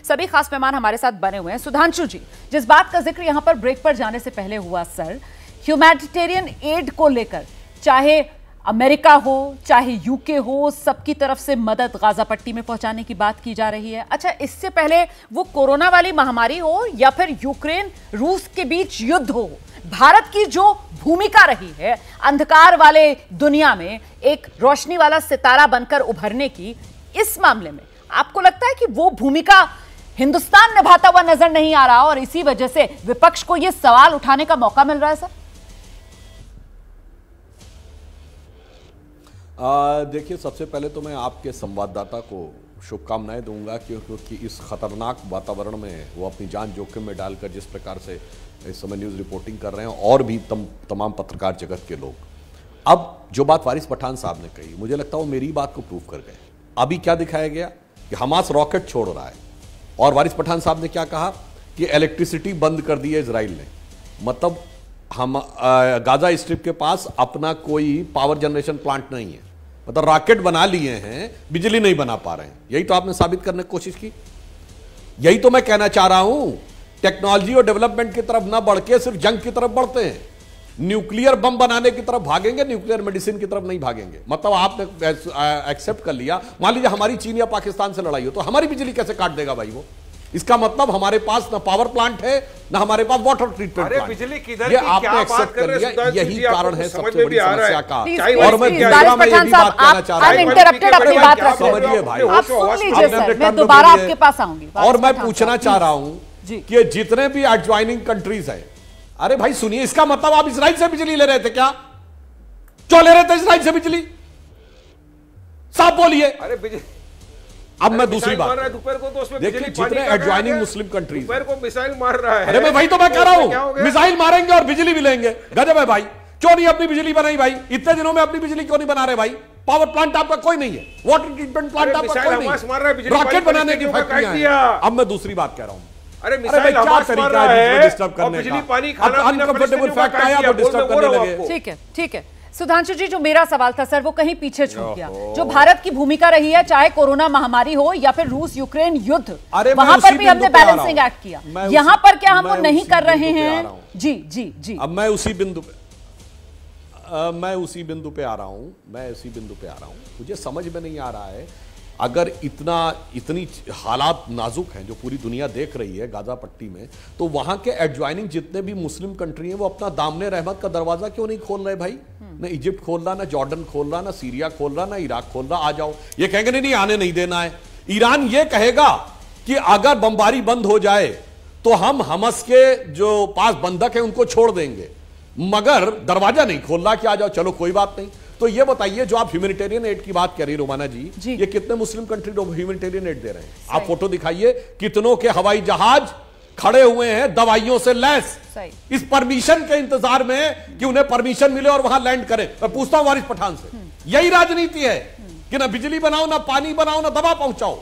सभी खास मेहमान हमारे साथ बने हुए हैं। सुधांशु जी, जिस बात का जिक्र यहां पर ब्रेक पर जाने से पहले हुआ सर, ह्यूमैनिटेरियन एड को लेकर चाहे अमेरिका हो चाहे यूके हो, सबकी तरफ से मदद गाजा पट्टी में पहुंचाने की बात की जा रही है। अच्छा, इससे पहले वो कोरोना वाली महामारी हो या फिर यूक्रेन रूस के बीच युद्ध हो, भारत की जो भूमिका रही है अंधकार वाले दुनिया में एक रोशनी वाला सितारा बनकर उभरने की, इस मामले में आपको लगता है कि वो भूमिका हिंदुस्तान निभाता हुआ नजर नहीं आ रहा और इसी वजह से विपक्ष को यह सवाल उठाने का मौका मिल रहा है? सर देखिए, सबसे पहले तो मैं आपके संवाददाता को शुभकामनाएं दूंगा क्योंकि इस खतरनाक वातावरण में वो अपनी जान जोखिम में डालकर जिस प्रकार से इस समय न्यूज़ रिपोर्टिंग कर रहे हैं, और भी तमाम पत्रकार जगत के लोग। अब जो बात वारिस पठान साहब ने कही, मुझे लगता है वो मेरी बात को प्रूव कर गए। अभी क्या दिखाया गया कि हमास रॉकेट छोड़ रहा है और वारिस पठान साहब ने क्या कहा कि इलेक्ट्रिसिटी बंद कर दी है इजराइल ने। मतलब हम गाजा स्ट्रिप के पास अपना कोई पावर जनरेशन प्लांट नहीं है, मतलब रॉकेट बना लिए हैं, बिजली नहीं बना पा रहे हैं। यही तो आपने साबित करने की कोशिश की। यही तो मैं कहना चाह रहा हूं, टेक्नोलॉजी और डेवलपमेंट की तरफ ना बढ़ के सिर्फ जंग की तरफ बढ़ते हैं। न्यूक्लियर बम बनाने की तरफ भागेंगे, न्यूक्लियर मेडिसिन की तरफ नहीं भागेंगे। मतलब आपने एक्सेप्ट कर लिया, मान लीजिए हमारी चीन या पाकिस्तान से लड़ाई हो तो हमारी बिजली कैसे काट देगा भाई वो? इसका मतलब हमारे पास ना पावर प्लांट है ना हमारे पास वाटर ट्रीटमेंट प्लांट। बिजली किधर ये आपने एक्सेप्ट कर लिया, यही कारण है सबसे बड़ी समस्या का। और मैं दोबारा में ये भी बात कहना चाह रहा हूं, समझिए भाई, मैं दोबारा आपके पास आऊंगी। और मैं पूछना चाह रहा हूं कि जितने भी एडजॉइनिंग कंट्रीज है, अरे भाई सुनिए, इसका मतलब आप इजराइल से बिजली ले रहे थे क्या? क्यों ले रहे थे इजराइल से बिजली? साफ बोलिए। अरे बिजली अब मैं दूसरी बात, दोपहर को तो उसमें देखिए जितने एडजॉइनिंग मुस्लिम कंट्रीज, दोपहर को मिसाइल मार रहा है। अरे मैं वही तो मैं कह रहा हूं, मिसाइल मारेंगे और बिजली भी लेंगे। गजब है भाई, क्यों नहीं अपनी बिजली बनाई भाई? इतने दिनों में अपनी बिजली क्यों नहीं बना रहे भाई? पावर प्लांट आपका कोई नहीं है, वाटर ट्रीटमेंट प्लांट आपका कोई नहीं है, रॉकेट बनाने की फैक्ट्रियां हैं। अब मैं दूसरी बात कह रहा हूं, अरे मिसाइल हमास मार रहा है, डिस्टर्ब करने बिजली का, पानी खाना अनकंफर्टेबल फैक्ट आया तो डिस्टर्ब करने लगे। ठीक है, ठीक है। सुधांशु जी, जो मेरा सवाल था सर वो कहीं पीछे छूट गया। जो भारत की भूमिका रही है, चाहे कोरोना महामारी हो या फिर रूस यूक्रेन युद्ध, वहां पर भी हमने बैलेंसिंग एक्ट किया। यहां पर क्या हम वो नहीं कर रहे हैं? जी जी जी। अब मैं उसी बिंदु पे आ रहा हूं। मुझे समझ में नहीं आ रहा है, अगर इतनी हालात नाजुक हैं जो पूरी दुनिया देख रही है गाजा पट्टी में, तो वहां के एडजॉइनिंग जितने भी मुस्लिम कंट्री हैं वो अपना दामने रहमत का दरवाजा क्यों नहीं खोल रहे भाई? ना इजिप्ट खोल रहा, ना जॉर्डन खोल रहा, ना सीरिया खोल रहा, ना इराक खोल रहा। आ जाओ, ये कहेंगे नहीं आने नहीं देना है। ईरान ये कहेगा कि अगर बमबारी बंद हो जाए तो हम हमास के जो पास बंधक है उनको छोड़ देंगे, मगर दरवाजा नहीं खोल रहा कि आ जाओ, चलो कोई बात नहीं। तो ये बताइए, जो आप ह्यूमैनिटेरियन एड की बात कर रही रोमाना जी, ये कितने मुस्लिम कंट्री ह्यूमैनिटेरियन एड दे रहे हैं? आप फोटो दिखाइए, कितनों के हवाई जहाज खड़े हुए हैं दवाइयों से लैस, इस परमिशन के इंतजार में कि उन्हें परमिशन मिले और वहां लैंड करें। मैं पूछता हूं वारिस पठान से, यही राजनीति है कि ना बिजली बनाओ, ना पानी बनाओ, ना दवा पहुंचाओ,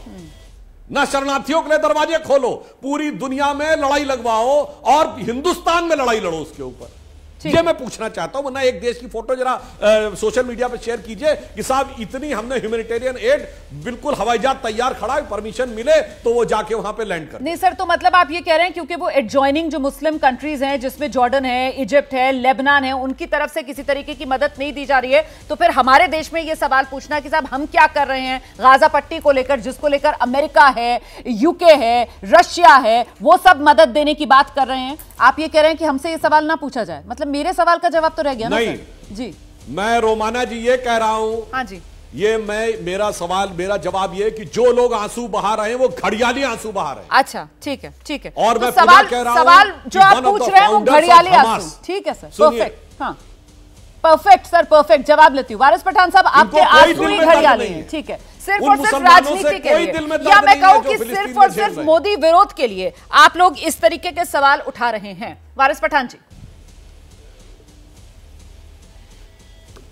ना शरणार्थियों के लिए दरवाजे खोलो, पूरी दुनिया में लड़ाई लगवाओ और हिंदुस्तान में लड़ाई लड़ो उसके ऊपर? ये मैं पूछना चाहता हूं। वरना एक देश की फोटो जरा सोशल मीडिया पे शेयर कीजिए कि साहब इतनी हमने ह्यूमैनिटेरियन एड, बिल्कुल हवाई जहाज तैयार खड़ा है, परमिशन मिले तो वो जाके वहां पे लैंड कर। नहीं सर, तो मतलब आप ये कह रहे हैं क्योंकि वो एडजॉइनिंग जो मुस्लिम कंट्रीज हैं, जिसमें जॉर्डन है, इजिप्ट है, लेबनान है, उनकी तरफ से किसी तरीके की मदद नहीं दी जा रही है, तो फिर हमारे देश में ये सवाल पूछना कि साहब हम क्या कर रहे हैं गाजा पट्टी को लेकर, जिसको लेकर अमेरिका है, यूके है, रशिया है, वो सब मदद देने की बात कर रहे हैं। आप ये कह रहे हैं कि हमसे ये सवाल ना पूछा जाए, मतलब मेरे सवाल का जवाब तो रह गया ना? नहीं जी, मैं रोमाना जी ये कह रहा हूं, हाँ जी, ये मेरा जवाब ये कि जो लोग आंसू बहा रहे हैं वो घड़ियाली आंसू बहा रहे हैं। अच्छा, ठीक है, ठीक है। और तो मैं सवाल जो आप पूछ रहे हैं वो घड़ियाली आंसू, ठीक है सर, परफेक्ट। हाँ, परफेक्ट सर, परफेक्ट जवाब लेती हूँ। वारिस पठान साहब, आपके आंसू ही घड़ियाली हैं, ठीक है। सिर्फ और सिर्फ राजनीति के लिए, या मैं कहूं कि सिर्फ और सिर्फ मोदी विरोध के लिए आप लोग इस तरीके के सवाल उठा रहे हैं। वारिस पठान जी,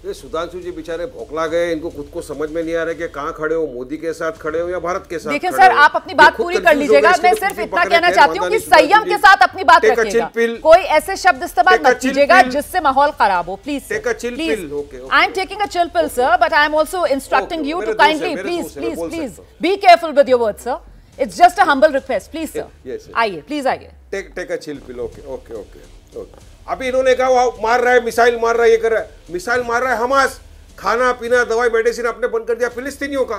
ये सुधांशु जी बेचारे भौकला गए, इनको खुद को समझ में नहीं आ रहा कि कहां खड़े हो, मोदी के साथ खड़े हो या भारत के साथ। देखिए सर, आप अपनी बात पूरी कर लीजिएगा, मैं सिर्फ इतना कहना चाहती हूँ कि संयम के साथ अपनी बात रखिएगा, कोई ऐसे शब्द इस्तेमाल मत कीजिएगा जिससे माहौल खराब हो, please. I am taking a chill pill sir, but I am also instructing you to kindly please be careful with your words sir. It's just a humble request, please Yes, sir yes. आइए, please आइए। Take a chill pill. Okay okay okay okay. अभी इन्होंने कहा वो मार रहा है, missile मार रहा है, ये कर रहा है, मिसाइल मार रहा है हमास, खाना पीना दवाई मेडिसिन आपने बंद कर दिया फिलिस्तीनियों का,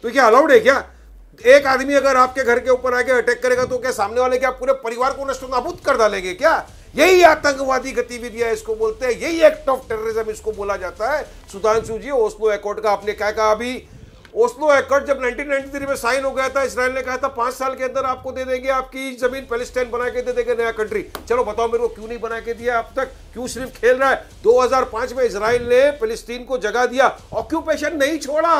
तो क्या अलाउड है क्या? एक आदमी अगर आपके घर के ऊपर आके अटैक करेगा तो क्या सामने वाले क्या पूरे परिवार को नष्ट नाबूद कर डालेंगे क्या? यही आतंकवादी गतिविधियां इसको बोलते हैं, यही एक्ट ऑफ टेररिज्म इसको बोला जाता है। सुधांशु जी, ओस्लो एकॉर्ड का आपने क्या कहा? अभी ओस्लो एकॉर्ड जब 1993 में साइन हो गया था, इजराइल ने कहा था 5 साल के अंदर आपको दे देंगे आपकी जमीन, पैलेस्टाइन बना के दे देंगे नया कंट्री। चलो बताओ मेरे को क्यों नहीं बना के दिया अब तक? क्यों सिर्फ खेल रहा है? 2005 में इजराइल ने फिलिस्तीन को जगह दिया, ऑक्यूपेशन नहीं छोड़ा।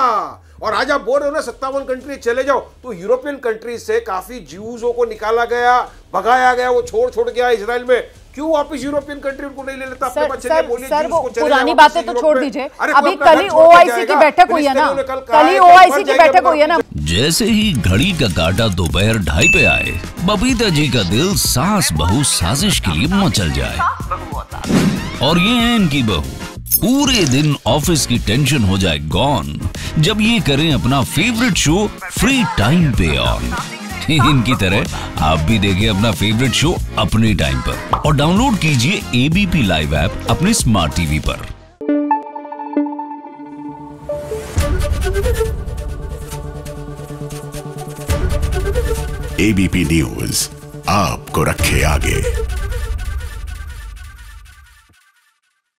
और आज आप बोल रहे हो ना 57 कंट्री चले जाओ, तो यूरोपियन कंट्रीज से काफी ज्यूजों को निकाला गया, भगाया गया, वो छोड़ गया इजराइल में। क्यों वापस यूरोपियन कंट्री उनको नहीं ले लेता अपने बच्चे के? बोलिए सर, वो चले पुरानी जाओ बातें वापस तो छोड़ यूरोप में। दीजिए, अरे अभी अपना कल घर ही छोड़ के OIC की जाएगा। बैठक हुई है ना, फिलिस्तीनियों ने कल ही कहा है, OIC की बैठक हुई है ना। जैसे ही घड़ी का काटा दोपहर 2:30 पे आए, बबीता जी का दिल सास बहू साजिश के लिए मचल जाए। और ये है इनकी बहू, पूरे दिन ऑफिस की टेंशन हो जाए गॉन जब ये करें अपना फेवरेट शो फ्री टाइम पे ऑन। इनकी तरह आप भी देखिए अपना फेवरेट शो अपने टाइम पर और डाउनलोड कीजिए ABP लाइव ऐप अपने स्मार्ट टीवी पर। ABP न्यूज आपको रखे आगे।